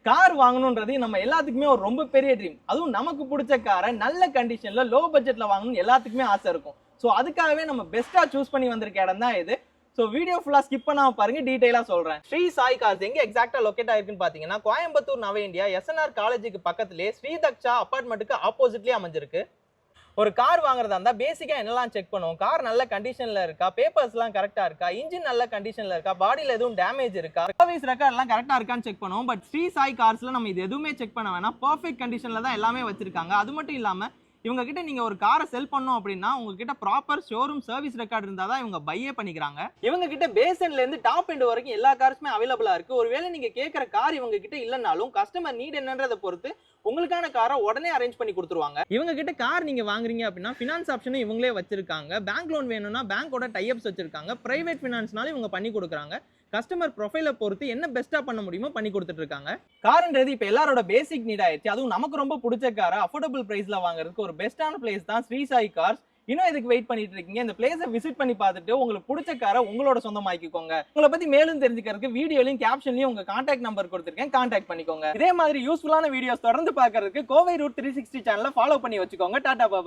Car வாங்கணும்ன்றது நம்ம எல்லாத்துக்குமே ஒரு ரொம்ப பெரிய ட்ரீம். அதுவும் நமக்கு பிடிச்ச காரை நல்ல கண்டிஷன்ல லோ பட்ஜெட்ல வாங்கணும்னு எல்லாத்துக்குமே ஆசை இருக்கும். ஸோ அதுக்காகவே நம்ம பெஸ்ட்டா சூஸ் பண்ணி வந்திருக்க இடம் தான் இது. ஸோ வீடியோ ஃபுல்லா ஸ்கிப் பண்ணாம பாருங்க, டீடைலா சொல்றேன். ஸ்ரீ சாய் கார்ஸ் எங்க எக்ஸாக்டா லொகேட் ஆயிருக்குன்னு பாத்தீங்கன்னா, கோயம்புத்தூர் நவ இந்தியா எஸ்என்ஆர் காலேஜுக்கு பக்கத்திலே ஸ்ரீதக்ஷா அபார்ட்மெண்ட்டுக்கு ஆப்போசிட்லயே அமைஞ்சிருக்கு. ஒரு கார் வாங்குறதா இருந்தா பேசிக்கா என்னெல்லாம் செக் பண்ணுவோம், கார் நல்ல கண்டிஷன்ல இருக்கா, பேப்பர்ஸ் எல்லாம் கரெக்டா இருக்கா, இன்ஜின் நல்ல கண்டிஷன்ல இருக்கா, பாடியில எதுவும் டேமேஜ் இருக்கா, சர்வீஸ் ரெக்கார்ட் எல்லாம் கரெக்டா இருக்கான்னு செக் பண்ணுவோம். பட் ஸ்ரீ சாய் கார்ஸ்ல நம்ம இது எதுவுமே செக் பண்ண வேணாம், பர்ஃபெக்ட் கண்டிஷன்ல தான் எல்லாமே வச்சிருக்காங்க. அது மட்டும் இல்லாம இவங்க கிட்ட நீங்க ஒரு காரை செல் பண்ணோம் அப்படின்னா உங்ககிட்ட ப்ராப்பர் ஷோரூம் சர்வீஸ் ரெக்கார்ட் இருந்தா தான் இவங்க பையே பண்ணிக்கிறாங்க. இவங்க கிட்ட பேஸ்ல இருந்து டாப் எண்ட் வரைக்கும் எல்லா கார்ஸுமே அவைலபிளா இருக்கு. ஒருவேளை நீங்க கேட்கிற கார் இவங்க கிட்ட இல்லைனாலும் கஸ்டமர் நீட் என்னன்றதை பொறுத்து உங்களுக்கான காரை உடனே அரேஞ்ச் பண்ணி கொடுத்துருவாங்க. இவங்க கிட்ட கார் நீங்க வாங்குறீங்க அப்படின்னா ஃபினான்ஸ் ஆப்ஷனும் இவங்களே வச்சிருக்காங்க. பேங்க் லோன் வேணும்னா பேங்கோட டைப்ஸ் வச்சிருக்காங்க. பிரைவேட் ஃபினான்ஸ்னாலும் இவங்க பண்ணி கொடுக்குறாங்க. கஸ்டமர் ப்ரொஃபைலை பொறுத்து என்ன பெஸ்ட்டா பண்ண முடியுமோ பண்ணி கொடுத்துட்டு இருக்காங்க. கார்ன்றது இப்போ எல்லாரோட பேசிக் நீட் ஆயிடுச்சு. அதுவும் நமக்கு ரொம்ப பிடிச்ச காரை அஃபோர்டபுள் பிரைஸ்ல வாங்குறதுக்கு ஒரு பெஸ்ட்டான பிளேஸ் தான் ஸ்ரீ சாய் கார்ஸ். இன்னும் இதுக்கு வெயிட் பண்ணிட்டு இருக்கீங்க? இந்த பிளேஸை விசிட் பண்ணி பார்த்துட்டு உங்களுக்கு பிடிச்ச காரை உங்களோட சொந்தமாக்கிக்கோங்க. உங்களை பத்தி மேலும் தெரிஞ்சுக்கிறதுக்கு வீடியோலையும் கேப்ஷன்லையும் உங்க கான்டாக்ட் நம்பர் கொடுத்துருக்கேன், கான்டாக்ட் பண்ணிக்கோங்க. இதே மாதிரி யூஸ்ஃபுல்லான வீடியோஸ் தொடர்ந்து பார்க்கறதுக்கு கோவை ரூட் 360 சேனலை ஃபாலோ பண்ணி வச்சுக்கோங்க. டாடா பாய்.